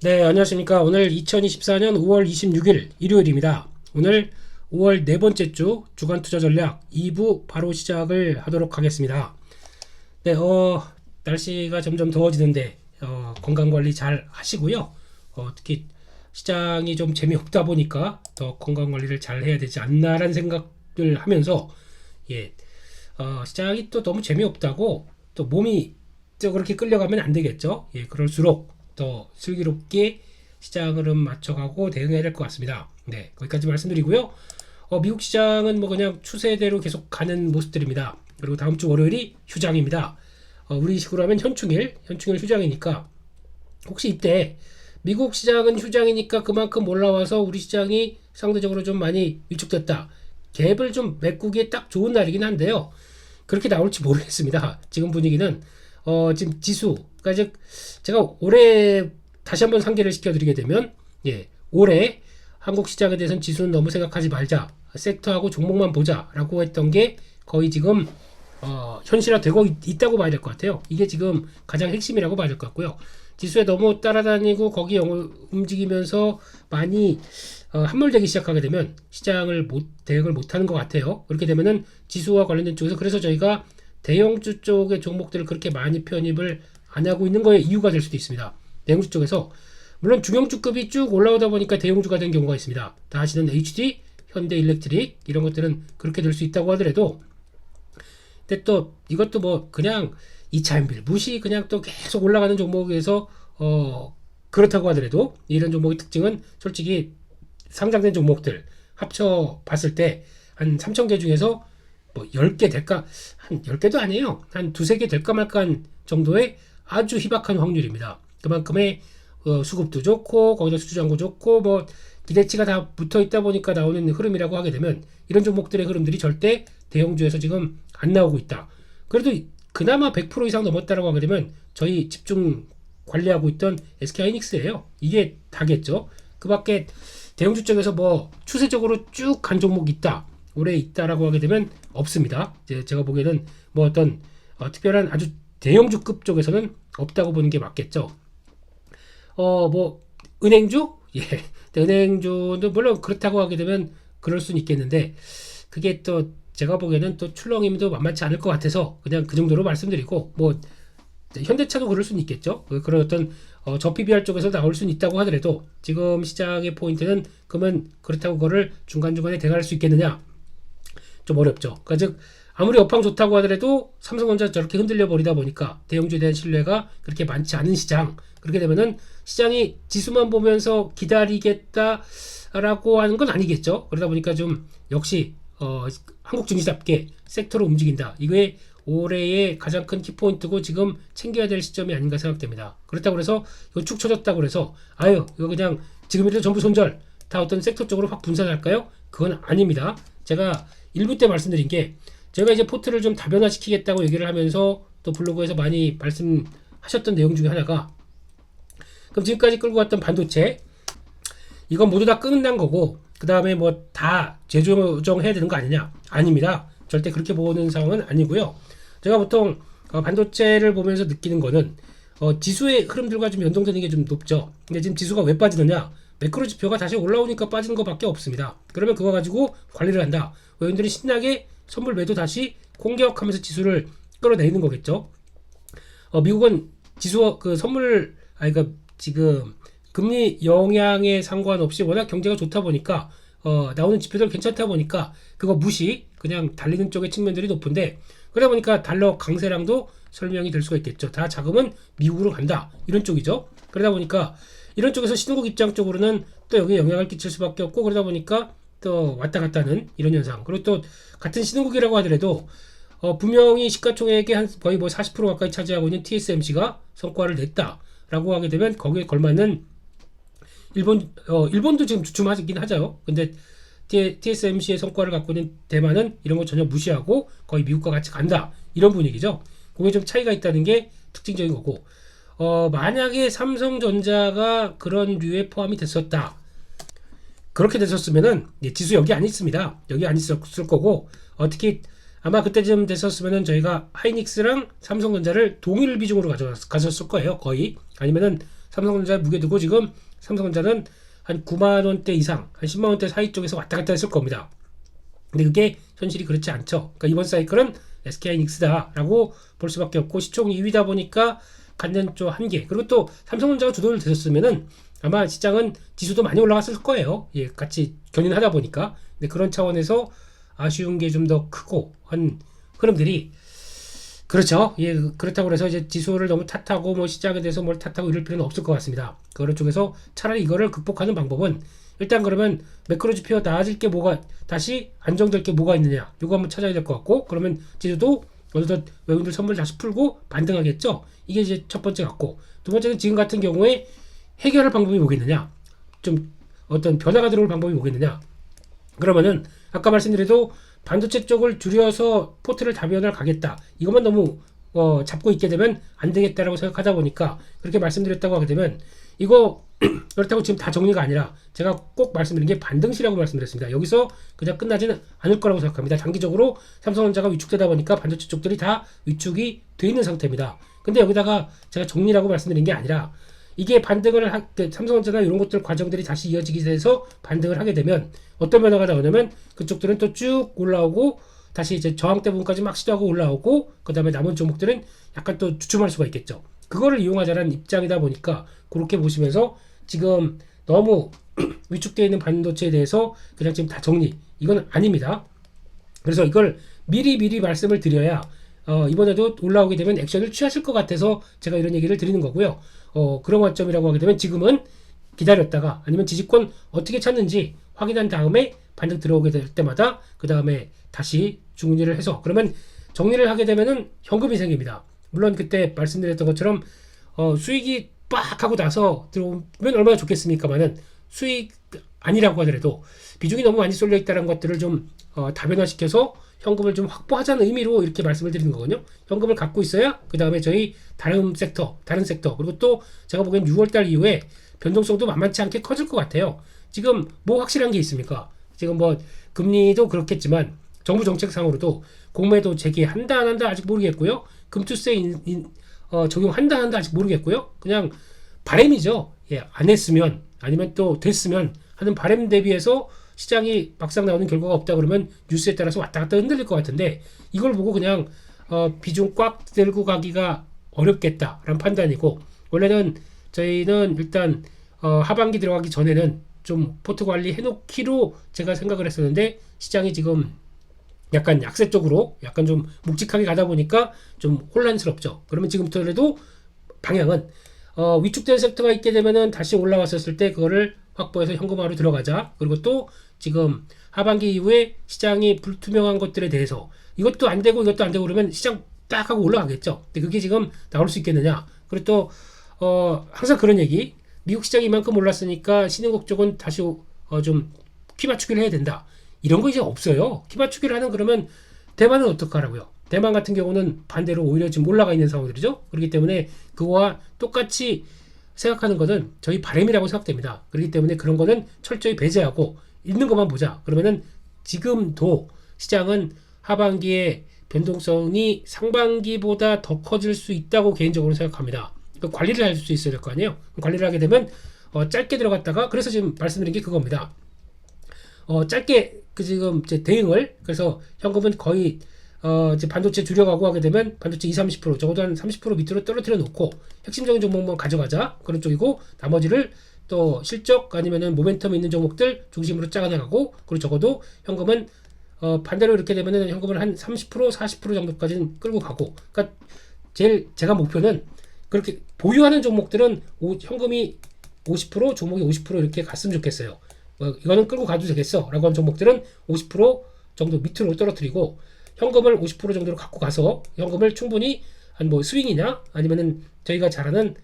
네, 안녕하십니까. 오늘 2024년 5월 26일 일요일입니다. 오늘 5월 네 번째 주 주간 투자 전략 2부 바로 시작을 하도록 하겠습니다. 네, 날씨가 점점 더워지는데 건강 관리 잘 하시고요. 특히 시장이 좀 재미없다 보니까 더 건강 관리를 잘 해야 되지 않나라는 생각을 하면서 예, 시장이 또 너무 재미없다고 또 몸이 또 그렇게 끌려가면 안 되겠죠. 예, 그럴수록 더 슬기롭게 시장 흐름 맞춰가고 대응해야 될 것 같습니다. 네, 거기까지 말씀드리고요. 미국 시장은 뭐 그냥 추세대로 계속 가는 모습들입니다. 그리고 다음 주 월요일이 휴장입니다. 우리 식으로 하면 현충일 휴장이니까 혹시 이때 미국 시장은 휴장이니까 그만큼 올라와서 우리 시장이 상대적으로 좀 많이 위축됐다. 갭을 좀 메꾸기에 딱 좋은 날이긴 한데요. 그렇게 나올지 모르겠습니다. 지금 분위기는 지금 지수, 그러니까 즉 제가 올해 다시 한번 상기를 시켜드리게 되면 올해 한국 시장에 대해서는 지수는 너무 생각하지 말자, 섹터하고 종목만 보자라고 했던 게 거의 지금 현실화되고 있다고 봐야 될 것 같아요. 이게 지금 가장 핵심이라고 봐야 될 것 같고요. 지수에 너무 따라다니고 거기에 움직이면서 많이 함몰되기 시작하게 되면 시장을 대응을 못하는 것 같아요. 그렇게 되면은 지수와 관련된 쪽에서 그래서 저희가 대형주 쪽의 종목들을 그렇게 많이 편입을 안 하고 있는 거에 이유가 될 수도 있습니다. 대형주 쪽에서 물론 중형주급이 쭉 올라오다 보니까 대형주가 된 경우가 있습니다. 다 아시는 HD, 현대일렉트릭 이런 것들은 그렇게 될 수 있다고 하더라도 근데 또 이것도 뭐 그냥 2차인빌 무시 그냥 또 계속 올라가는 종목에서 그렇다고 하더라도 이런 종목의 특징은 솔직히 상장된 종목들 합쳐 봤을 때 한 3,000개 중에서 뭐 10개 될까? 한 10개도 아니에요. 한 두세 개 될까 말까한 정도의 아주 희박한 확률입니다. 그만큼의 수급도 좋고 거기다 수주잔고 좋고 뭐 기대치가 다 붙어 있다 보니까 나오는 흐름이라고 하게 되면 이런 종목들의 흐름들이 절대 대형주에서 지금 안 나오고 있다. 그래도 그나마 100% 이상 넘었다라고 하게 되면 저희 집중 관리하고 있던 SK하이닉스예요. 이게 다겠죠. 그 밖에 대형주 쪽에서 뭐 추세적으로 쭉 간 종목이 있다. 올해 있다라고 하게 되면 없습니다. 이제 제가 보기에는 뭐 어떤 특별한 아주 대형주급 쪽에서는 없다고 보는 게 맞겠죠. 뭐 은행주? 예. 은행주도 물론 그렇다고 하게 되면 그럴 수는 있겠는데 그게 또 제가 보기에는 또 출렁임도 만만치 않을 것 같아서 그냥 그 정도로 말씀드리고 뭐 현대차도 그럴 수는 있겠죠. 그런 어떤 저PBR 쪽에서 나올 수는 있다고 하더라도 지금 시장의 포인트는 그러면 그렇다고 그거를 중간중간에 대응할 수 있겠느냐? 좀 어렵죠. 그러니까 즉 아무리 업황 좋다고 하더라도 삼성전자 저렇게 흔들려 버리다 보니까 대형주에 대한 신뢰가 그렇게 많지 않은 시장. 그렇게 되면은 시장이 지수만 보면서 기다리겠다라고 하는 건 아니겠죠. 그러다 보니까 좀 역시 한국 증시답게 섹터로 움직인다. 이게 올해의 가장 큰 키포인트고 지금 챙겨야 될 시점이 아닌가 생각됩니다. 그렇다고 해서 이거 축 처졌다고 그래서 아유 이거 그냥 지금이라도 전부 손절 다 어떤 섹터 쪽으로 확 분산할까요? 그건 아닙니다. 제가 1부 때 말씀드린 게 제가 이제 포트를 좀 다변화시키겠다고 얘기를 하면서 또 블로그에서 많이 말씀하셨던 내용 중에 하나가 그럼 지금까지 끌고 왔던 반도체 이건 모두 다 끝난 거고 그 다음에 뭐 다 재조정해야 되는 거 아니냐? 아닙니다. 절대 그렇게 보는 상황은 아니고요. 제가 보통 반도체를 보면서 느끼는 거는 지수의 흐름들과 좀 연동되는 게 좀 높죠. 근데 지금 지수가 왜 빠지느냐? 매크로 지표가 다시 올라오니까 빠지는 것밖에 없습니다. 그러면 그거 가지고 관리를 한다. 외인들이 신나게 선물 매도 다시 공격하면서 지수를 끌어내리는 거겠죠. 미국은 지수 그 선물 그러니까 지금 금리 영향에 상관없이 워낙 경제가 좋다 보니까 나오는 지표들 괜찮다 보니까 그거 무시 그냥 달리는 쪽의 측면들이 높은데 그러다 보니까 달러 강세랑도 설명이 될 수가 있겠죠. 다 자금은 미국으로 간다 이런 쪽이죠. 그러다 보니까 이런 쪽에서 신흥국 입장 쪽으로는 또 여기에 영향을 끼칠 수밖에 없고 그러다 보니까 또 왔다 갔다 하는 이런 현상. 그리고 또 같은 신흥국이라고 하더라도 분명히 시가총액의 한 거의 뭐 40% 가까이 차지하고 있는 TSMC가 성과를 냈다라고 하게 되면 거기에 걸맞는 일본도 지금 주춤하긴 하죠. 근데 TSMC의 성과를 갖고 있는 대만은 이런 거 전혀 무시하고 거의 미국과 같이 간다. 이런 분위기죠. 그게 좀 차이가 있다는 게 특징적인 거고 만약에 삼성전자가 그런 류에 포함이 됐었다. 그렇게 됐었으면은 지수 여기 안 있습니다. 여기 안 있었을 거고 특히 아마 그때쯤 됐었으면은 저희가 하이닉스랑 삼성전자를 동일 비중으로 가졌을 거예요. 거의 아니면은 삼성전자에 무게 두고 지금 삼성전자는 한 9만 원대 이상, 한 10만 원대 사이 쪽에서 왔다 갔다 했을 겁니다. 근데 그게 현실이 그렇지 않죠. 그러니까 이번 사이클은 SK하이닉스다라고 볼 수밖에 없고, 시총 2위다 보니까 갖는 좀 한계. 그리고 또 삼성전자가 주도를 됐었으면은 아마 시장은 지수도 많이 올라갔을 거예요. 예, 같이 견인하다 보니까. 근데 그런 차원에서 아쉬운 게 좀 더 크고 한 흐름들이, 그렇죠. 예, 그렇다고 해서 이제 지수를 너무 탓하고 뭐 시장에 대해서 뭘 탓하고 이럴 필요는 없을 것 같습니다. 그런 쪽에서 차라리 이거를 극복하는 방법은, 일단 그러면 매크로 지표가 나아질 게 뭐가, 다시 안정될 게 뭐가 있느냐, 이거 한번 찾아야 될 것 같고, 그러면 지수도 어느덧 외국인들 선물 다시 풀고 반등하겠죠. 이게 이제 첫 번째 같고, 두 번째는 지금 같은 경우에 해결할 방법이 뭐겠느냐, 좀 어떤 변화가 들어올 방법이 뭐겠느냐. 그러면은 아까 말씀드려도 반도체 쪽을 줄여서 포트를 다변화를 가겠다, 이것만 너무 잡고 있게 되면 안 되겠다라고 생각하다 보니까 그렇게 말씀드렸다고 하게 되면, 이거 그렇다고 지금 다 정리가 아니라 제가 꼭 말씀드린 게 반등시라고 말씀드렸습니다. 여기서 그냥 끝나지는 않을 거라고 생각합니다. 장기적으로 삼성전자가 위축되다 보니까 반도체 쪽들이 다 위축이 돼 있는 상태입니다. 근데 여기다가 제가 정리라고 말씀드린 게 아니라, 이게 반등을 삼성전자나 이런 것들 과정들이 다시 이어지게 돼서 반등을 하게 되면 어떤 변화가 나오냐면, 그쪽들은 또 쭉 올라오고 다시 이제 저항대 부분까지 막 시도하고 올라오고, 그 다음에 남은 종목들은 약간 또 주춤할 수가 있겠죠. 그거를 이용하자는 입장이다 보니까 그렇게 보시면서, 지금 너무 위축되어 있는 반도체에 대해서 그냥 지금 다 정리, 이건 아닙니다. 그래서 이걸 미리 말씀을 드려야 이번에도 올라오게 되면 액션을 취하실 것 같아서 제가 이런 얘기를 드리는 거고요. 그런 관점이라고 하게 되면 지금은 기다렸다가, 아니면 지지권 어떻게 찾는지 확인한 다음에 반등 들어오게 될 때마다 그 다음에 다시 중리를 해서, 그러면 정리를 하게 되면은 현금이 생깁니다. 물론 그때 말씀드렸던 것처럼 수익이 빡 하고 나서 들어오면 얼마나 좋겠습니까만은, 수익 아니라고 하더라도 비중이 너무 많이 쏠려 있다는 것들을 좀 다변화시켜서 현금을 좀 확보하자는 의미로 이렇게 말씀을 드리는 거거든요. 현금을 갖고 있어야 그 다음에 저희 다른 섹터, 그리고 또 제가 보기엔 6월달 이후에 변동성도 만만치 않게 커질 것 같아요. 지금 뭐 확실한 게 있습니까? 지금 뭐 금리도 그렇겠지만 정부 정책상으로도 공매도 재개한다 안 한다 아직 모르겠고요. 금투세 적용한다 안 한다 아직 모르겠고요. 그냥 바람이죠. 예, 안 했으면, 아니면 또 됐으면 하는 바람 대비해서 시장이 막상 나오는 결과가 없다 그러면 뉴스에 따라서 왔다 갔다 흔들릴 것 같은데, 이걸 보고 그냥 비중 꽉 들고 가기가 어렵겠다라는 판단이고, 원래는 저희는 일단 하반기 들어가기 전에는 좀 포트 관리 해놓기로 제가 생각을 했었는데, 시장이 지금 약간 약세 쪽으로 약간 좀 묵직하게 가다 보니까 좀 혼란스럽죠. 그러면 지금부터라도 방향은 위축된 섹터가 있게 되면은 다시 올라왔었을 때 그거를 확보해서 현금화로 들어가자. 그리고 또 지금 하반기 이후에 시장이 불투명한 것들에 대해서 이것도 안 되고 이것도 안 되고 그러면 시장 딱 하고 올라가겠죠. 근데 그게 지금 나올 수 있겠느냐. 그리고 또 항상 그런 얘기, 미국 시장이 이만큼 올랐으니까 신흥국 쪽은 다시 좀 키 맞추기를 해야 된다, 이런 거 이제 없어요. 키 맞추기를 하는, 그러면 대만은 어떡하라고요? 대만 같은 경우는 반대로 오히려 지금 올라가 있는 상황들이죠. 그렇기 때문에 그거와 똑같이 생각하는 것은 저희 바람이라고 생각됩니다. 그렇기 때문에 그런 거는 철저히 배제하고 있는 것만 보자. 그러면은 지금도 시장은 하반기에 변동성이 상반기보다 더 커질 수 있다고 개인적으로 생각합니다. 그러니까 관리를 할 수 있어야 될 거 아니에요. 관리를 하게 되면 짧게 들어갔다가, 그래서 지금 말씀드린 게 그겁니다. 짧게 지금 제 대응을, 그래서 현금은 거의 이제 반도체 줄여가고 하게 되면 반도체 20-30% 적어도 한 30% 밑으로 떨어뜨려 놓고 핵심적인 종목만 가져가자, 그런 쪽이고, 나머지를 또 실적 아니면은 모멘텀 있는 종목들 중심으로 짜나가고, 그리고 적어도 현금은 반대로 이렇게 되면은 현금을 한 30% 40% 정도까지는 끌고 가고, 그러니까 제가 목표는 그렇게 보유하는 종목들은 현금이 50% 종목이 50% 이렇게 갔으면 좋겠어요. 이거는 끌고 가도 되겠어 라고 하는 종목들은 50% 정도 밑으로 떨어뜨리고, 현금을 50% 정도로 갖고 가서 현금을 충분히 한 뭐 스윙이나 아니면은 저희가 잘하는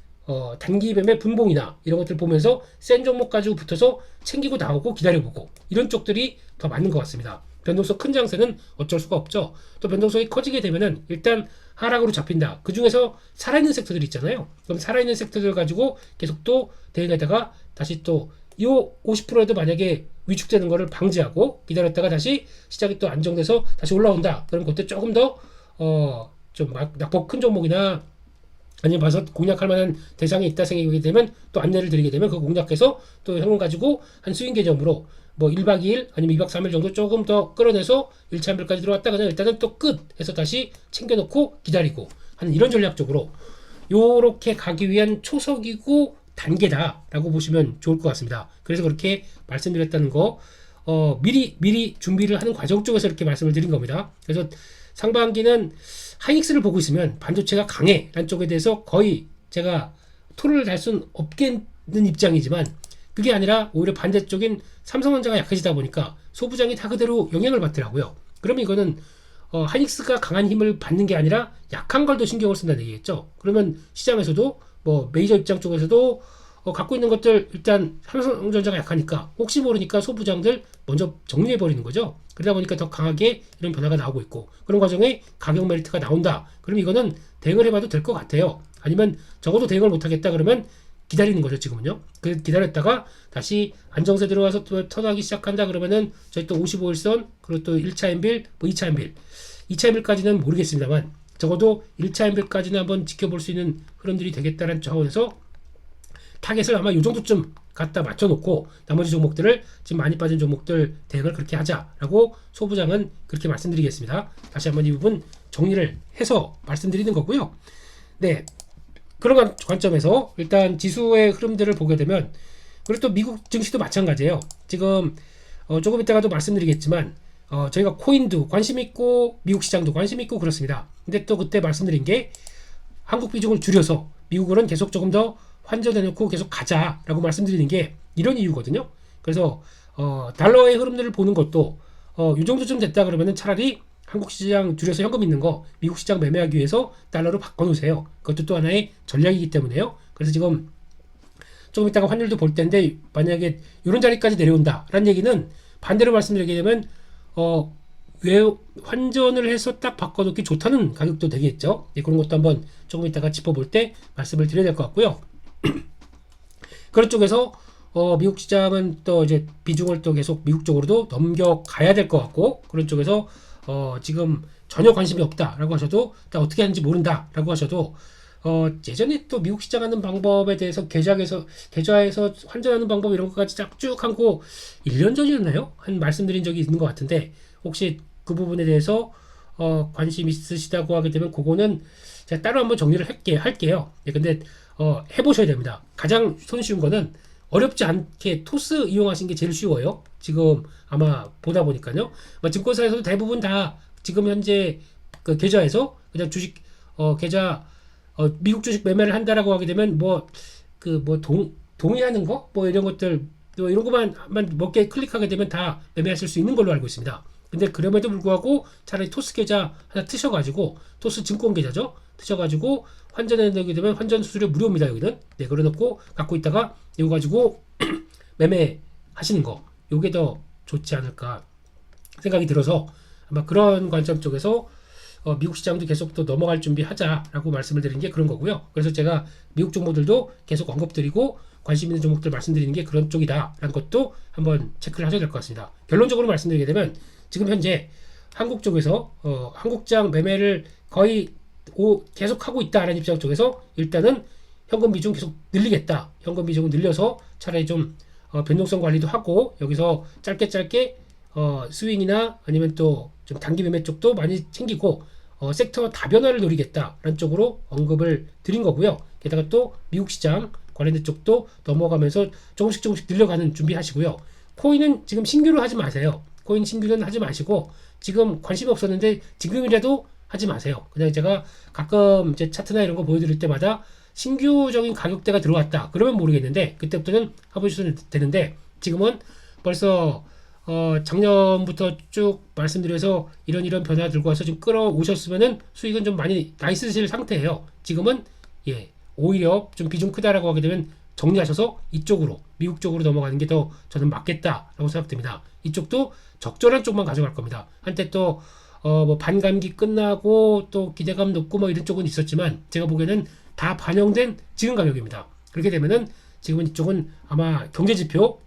단기 매매 분봉이나 이런 것들 보면서 센 종목 가지고 붙어서 챙기고 나오고 기다려보고, 이런 쪽들이 더 맞는 것 같습니다. 변동성 큰 장세는 어쩔 수가 없죠. 또 변동성이 커지게 되면은 일단 하락으로 잡힌다. 그 중에서 살아있는 섹터들이 있잖아요. 그럼 살아있는 섹터들 가지고 계속 또 대응하다가 다시 또 이 50%에도 만약에 위축되는 거를 방지하고 기다렸다가 다시 시장이 또 안정돼서 다시 올라온다. 그럼 그때 조금 더 좀 낙폭 큰 종목이나 아니면 봐서 공략할 만한 대상이 있다 생각이 되면 또 안내를 드리게 되면 그 공략해서 또 현금 가지고 한 수익 개념으로 뭐 1박 2일 아니면 2박 3일 정도 조금 더 끌어내서 1차 연별까지 들어왔다 그냥 일단은 또 끝 해서 다시 챙겨놓고 기다리고 하는 이런 전략적으로 요렇게 가기 위한 초석이고 단계다라고 보시면 좋을 것 같습니다. 그래서 그렇게 말씀드렸다는 거 미리 준비를 하는 과정 쪽에서 이렇게 말씀을 드린 겁니다. 그래서 상반기는 하이닉스를 보고 있으면 반도체가 강해 라는 쪽에 대해서 거의 제가 토를 달 수는 없겠는 입장이지만 그게 아니라 오히려 반대쪽인 삼성전자가 약해지다 보니까 소부장이 다 그대로 영향을 받더라고요. 그러면 이거는 하이닉스가 강한 힘을 받는 게 아니라 약한 걸 더 신경을 쓴다는 얘기겠죠. 그러면 시장에서도 뭐 메이저 입장 쪽에서도 갖고 있는 것들 일단 삼성전자가 약하니까 혹시 모르니까 소부장들 먼저 정리해버리는 거죠. 그러다 보니까 더 강하게 이런 변화가 나오고 있고 그런 과정에 가격 메리트가 나온다. 그럼 이거는 대응을 해봐도 될 것 같아요. 아니면 적어도 대응을 못하겠다 그러면 기다리는 거죠. 지금은요. 그 기다렸다가 다시 안정세 들어와서 또 터나기 시작한다 그러면은 저희 또 55일선 그리고 또 1차 엔빌 뭐 2차 엔빌 2차 엔빌까지는 모르겠습니다만 적어도 1차 엔빌까지는 한번 지켜볼 수 있는 흐름들이 되겠다는 차원에서 타겟을 아마 이 정도쯤 갖다 맞춰놓고 나머지 종목들을 지금 많이 빠진 종목들 대응을 그렇게 하자라고 소부장은 그렇게 말씀드리겠습니다. 다시 한번 이 부분 정리를 해서 말씀드리는 거고요. 네, 그런 관점에서 일단 지수의 흐름들을 보게 되면 그리고 또 미국 증시도 마찬가지예요. 지금 조금 이따가도 말씀드리겠지만 저희가 코인도 관심 있고 미국 시장도 관심 있고 그렇습니다. 근데 또 그때 말씀드린 게 한국 비중을 줄여서 미국은 계속 조금 더 환전해놓고 계속 가자라고 말씀드리는 게 이런 이유거든요. 그래서 달러의 흐름들을 보는 것도 이 정도쯤 됐다 그러면은 차라리 한국 시장 줄여서 현금 있는 거 미국 시장 매매하기 위해서 달러로 바꿔놓으세요. 그것도 또 하나의 전략이기 때문에요. 그래서 지금 조금 이따가 환율도 볼 텐데 만약에 이런 자리까지 내려온다라는 얘기는 반대로 말씀드리게 되면 왜 환전을 해서 딱 바꿔놓기 좋다는 가격도 되겠죠. 네, 그런 것도 한번 조금 이따가 짚어볼 때 말씀을 드려야 될 것 같고요. 그런 쪽에서 미국 시장은 또 이제 비중을 또 계속 미국 쪽으로도 넘겨가야 될 것 같고 그런 쪽에서 지금 전혀 관심이 없다라고 하셔도 어떻게 하는지 모른다라고 하셔도 예전에 또 미국 시장 하는 방법에 대해서 계좌에서 환전하는 방법 이런 것까지 쭉 하고 1년 전이었나요? 한 말씀드린 적이 있는 것 같은데 혹시 그 부분에 대해서 관심 있으시다고 하게 되면 그거는 제가 따로 한번 정리를 할게요. 네, 근데 해보셔야 됩니다. 가장 손쉬운 거는 어렵지 않게 토스 이용하시는 게 제일 쉬워요. 지금 아마 보다 보니까요. 증권사에서도 대부분 다 지금 현재 그 계좌에서 그냥 주식 계좌 미국 주식 매매를 한다라고 하게 되면 동의하는 거 뭐 이런 것들 이런 것만 몇 개 클릭하게 되면 다 매매하실 수 있는 걸로 알고 있습니다. 근데 그럼에도 불구하고 차라리 토스 계좌 하나 트셔가지고 토스 증권 계좌죠. 트셔가지고 환전해내게 되면 환전 수수료 무료입니다. 여기는. 네, 그래놓고 갖고 있다가 이거 가지고 매매하시는 거 요게 더 좋지 않을까 생각이 들어서 아마 그런 관점 쪽에서 미국 시장도 계속 또 넘어갈 준비하자라고 말씀을 드리는 게 그런 거고요. 그래서 제가 미국 종목들도 계속 언급드리고 관심 있는 종목들 말씀드리는 게 그런 쪽이다라는 것도 한번 체크를 하셔야 될 것 같습니다. 결론적으로 말씀드리게 되면 지금 현재 한국 쪽에서 한국장 매매를 거의 계속 하고 있다라는 입장 쪽에서 일단은 현금 비중 계속 늘리겠다. 현금 비중을 늘려서 차라리 좀 변동성 관리도 하고 여기서 짧게 스윙이나 아니면 또 좀 단기 매매 쪽도 많이 챙기고 섹터 다변화를 노리겠다라는 쪽으로 언급을 드린 거고요. 게다가 또 미국 시장 관련된 쪽도 넘어가면서 조금씩 늘려가는 준비하시고요. 코인은 지금 신규로 하지 마세요. 코인 신규는 하지 마시고 지금 관심이 없었는데 지금이라도 하지 마세요. 그냥 제가 가끔 제 차트나 이런 거 보여드릴 때마다 신규적인 가격대가 들어왔다. 그러면 모르겠는데 그때부터는 해보셔도 되는데 지금은 벌써 작년부터 쭉 말씀드려서 이런 변화 들고 와서 지금 끌어오셨으면은 수익은 좀 많이 나이스실 상태예요. 지금은 오히려 좀 비중 크다라고 하게 되면 정리하셔서 이쪽으로 미국 쪽으로 넘어가는 게 더 저는 맞겠다라고 생각됩니다. 이쪽도 적절한 쪽만 가져갈 겁니다. 한때 또 반감기 끝나고 또 기대감 높고 뭐 이런 쪽은 있었지만 제가 보기에는 다 반영된 지금 가격입니다. 그렇게 되면은 지금은 이쪽은 아마 경제지표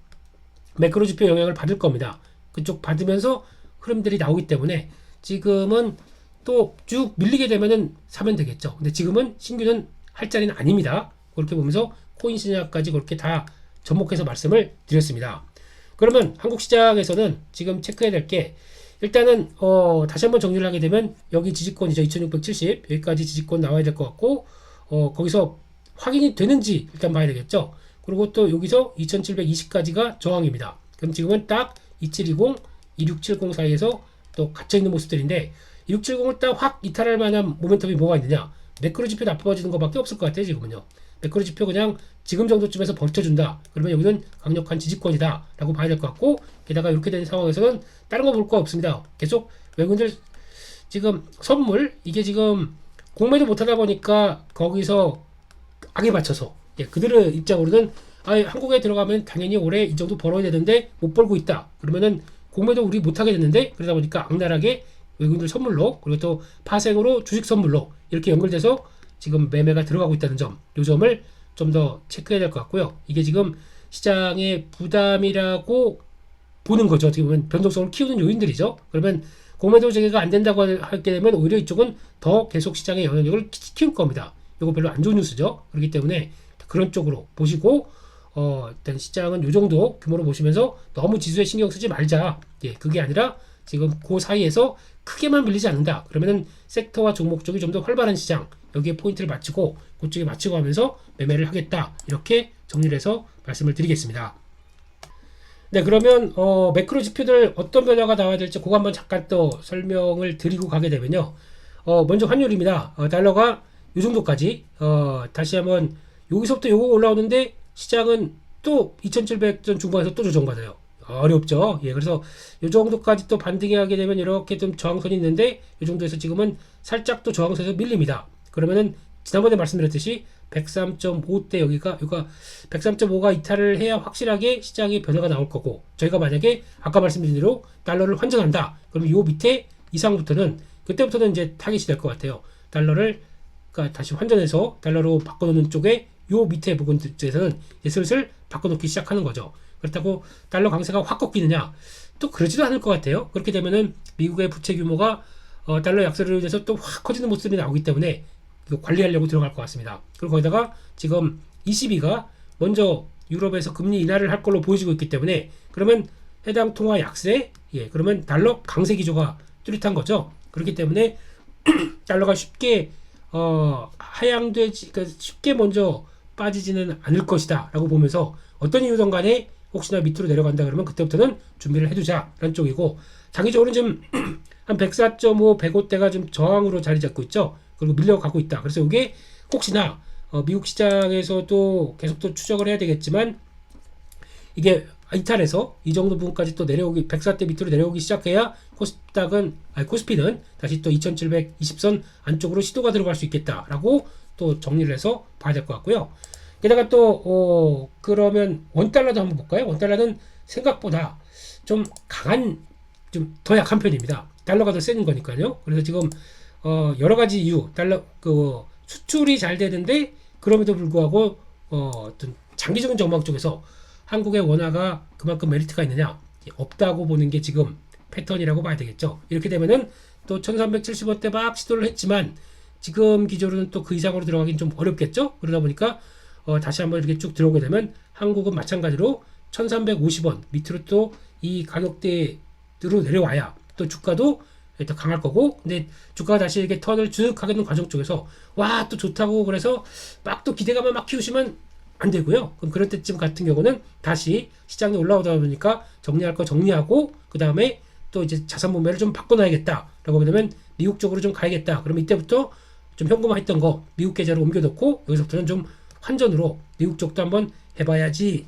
매크로 지표 영향을 받을 겁니다. 그쪽 받으면서 흐름들이 나오기 때문에 지금은 또 쭉 밀리게 되면은 사면 되겠죠. 근데 지금은 신규는 할 자리는 아닙니다. 그렇게 보면서 코인 시장까지 그렇게 다 접목해서 말씀을 드렸습니다. 그러면 한국 시장에서는 지금 체크해야 될 게 일단은 다시 한번 정리를 하게 되면 여기 지지권이죠. 2670 여기까지 지지권 나와야 될 것 같고 거기서 확인이 되는지 일단 봐야 되겠죠. 그리고 또 여기서 2720까지가 저항입니다. 그럼 지금은 딱 2720, 2670 사이에서 또 갇혀있는 모습들인데 2670을 딱 확 이탈할 만한 모멘텀이 뭐가 있느냐. 매크로 지표 나빠지는 것밖에 없을 것 같아요. 지금은요. 매크로 지표 그냥 지금 정도쯤에서 버텨준다. 그러면 여기는 강력한 지지권이다 라고 봐야 될 것 같고 게다가 이렇게 된 상황에서는 다른 거 볼 거 없습니다. 계속 외국인들 지금 선물 이게 지금 공매도 못하다 보니까 거기서 악에 받쳐서 그들의 입장으로는 한국에 들어가면 당연히 올해 이 정도 벌어야 되는데 못 벌고 있다. 그러면은 공매도 우리 못하게 됐는데 그러다 보니까 악랄하게 외국인들 선물로 그리고 또 파생으로 주식 선물로 이렇게 연결돼서 지금 매매가 들어가고 있다는 점, 이 점을 좀 더 체크해야 될 것 같고요. 이게 지금 시장의 부담이라고 보는 거죠. 어떻게 보면 변동성을 키우는 요인들이죠. 그러면 공매도 재개가 안 된다고 하게 되면 오히려 이쪽은 더 계속 시장의 영향력을 키울 겁니다. 이거 별로 안 좋은 뉴스죠. 그렇기 때문에 그런 쪽으로 보시고 일단 시장은 이 정도 규모로 보시면서 너무 지수에 신경 쓰지 말자. 그게 아니라 지금 그 사이에서 크게만 밀리지 않는다. 그러면은 섹터와 종목 쪽이 좀 더 활발한 시장 여기에 포인트를 맞추고 그쪽에 맞추고 하면서 매매를 하겠다. 이렇게 정리를 해서 말씀을 드리겠습니다. 네, 그러면 매크로 지표들 어떤 변화가 나와야 될지 그거 한번 잠깐 또 설명을 드리고 가게 되면요. 먼저 환율입니다. 달러가 이 정도까지 다시 한번 여기서부터 요거 올라오는데 시장은 또 2700전 중반에서 또 조정받아요. 어렵죠. 그래서 이 정도까지 또 반등이 하게 되면 이렇게 좀 저항선이 있는데 이 정도에서 지금은 살짝 또 저항선에서 밀립니다. 그러면은 지난번에 말씀드렸듯이 103.5대 여기가 103.5가 이탈을 해야 확실하게 시장의 변화가 나올 거고 저희가 만약에 아까 말씀드린 대로 달러를 환전한다. 그럼 요 밑에 이상부터는 그때부터는 이제 타깃이 될 것 같아요. 달러를 그러니까 다시 환전해서 달러로 바꿔놓는 쪽에 요 밑에 부분에서는 이제 슬슬 바꿔놓기 시작하는 거죠. 그렇다고 달러 강세가 확 꺾이느냐? 또 그러지도 않을 것 같아요. 그렇게 되면은 미국의 부채 규모가 달러 약세로 인해서 또 확 커지는 모습이 나오기 때문에 이거 관리하려고 들어갈 것 같습니다. 그리고 거기다가 지금 ECB가 먼저 유럽에서 금리 인하를 할 걸로 보여지고 있기 때문에 그러면 해당 통화 약세, 그러면 달러 강세 기조가 뚜렷한 거죠. 그렇기 때문에 달러가 쉽게 하향되지, 그러니까 쉽게 먼저 빠지지는 않을 것이다 라고 보면서 어떤 이유든 간에 혹시나 밑으로 내려간다 그러면 그때부터는 준비를 해두자 라는 쪽이고 장기적으로는 지금 한 104.5, 105대가 좀 저항으로 자리 잡고 있죠. 그리고 밀려가고 있다. 그래서 이게 혹시나 미국 시장에서도 계속 또 추적을 해야 되겠지만 이게 이탈해서 이 정도 부분까지 또 내려오기 104대 밑으로 내려오기 시작해야 코스피는 다시 또 2720선 안쪽으로 시도가 들어갈 수 있겠다라고 또 정리를 해서 봐야 될 것 같고요. 게다가 또 그러면 원달러도 한번 볼까요? 원달러는 생각보다 좀 강한 좀 더 약한 편입니다. 달러가 더 센 거니까요. 그래서 지금 여러 가지 이유 달러 수출이 잘 되는데 그럼에도 불구하고 어떤 장기적인 전망 쪽에서 한국의 원화가 그만큼 메리트가 있느냐 없다고 보는 게 지금 패턴이라고 봐야 되겠죠. 이렇게 되면은 또 1370원대 막 시도를 했지만 지금 기조로는 또 그 이상으로 들어가긴 좀 어렵겠죠. 그러다 보니까 다시 한번 이렇게 쭉 들어오게 되면 한국은 마찬가지로 1350원 밑으로 또 이 가격대로 내려와야 또 주가도 더 강할 거고 근데 주가가 다시 이렇게 턴을 쭉 하게 되는 과정 쪽에서 와 또 좋다고 그래서 막 또 기대감을 막 키우시면 안 되고요. 그럼 그럴 때쯤 같은 경우는 다시 시장이 올라오다 보니까 정리할 거 정리하고 그 다음에 또 이제 자산 분배를 좀 바꿔놔야겠다라고 하면 미국 쪽으로 좀 가야겠다. 그럼 이때부터 좀 현금화했던 거 미국 계좌로 옮겨놓고 여기서부터는 좀 환전으로 미국 쪽도 한번 해봐야지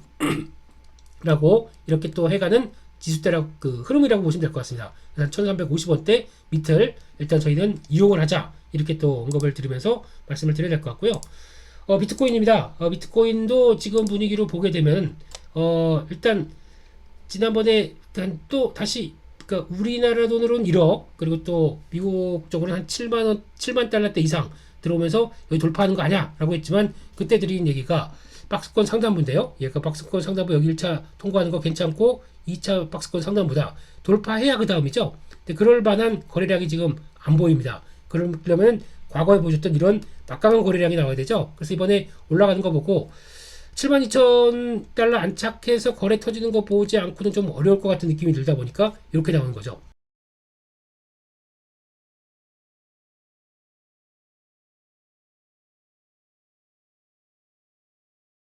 라고 이렇게 또 해가는 지수대라 그 흐름이라고 보시면 될 것 같습니다. 일단 1350원대 밑을 일단 저희는 이용을 하자 이렇게 또 언급을 드리면서 말씀을 드려야 될 것 같고요. 비트코인입니다. 비트코인도 지금 분위기로 보게 되면 일단 지난번에 또 다시 그러니까 우리나라 돈으로는 1억 그리고 또 미국 쪽으로는 한 7만 달러대 이상 들어오면서 여기 돌파하는 거 아니야 라고 했지만 그때 드린 얘기가 박스권 상단부인데요. 그 박스권 상단부 여기 1차 통과하는 거 괜찮고 2차 박스권 상단보다 돌파해야 그 다음이죠. 근데 그럴 만한 거래량이 지금 안 보입니다. 그러려면 과거에 보여줬던 이런 막강한 거래량이 나와야 되죠. 그래서 이번에 올라가는 거 보고 72,000달러 안착해서 거래 터지는 거 보지 않고는 좀 어려울 것 같은 느낌이 들다 보니까 이렇게 나오는 거죠.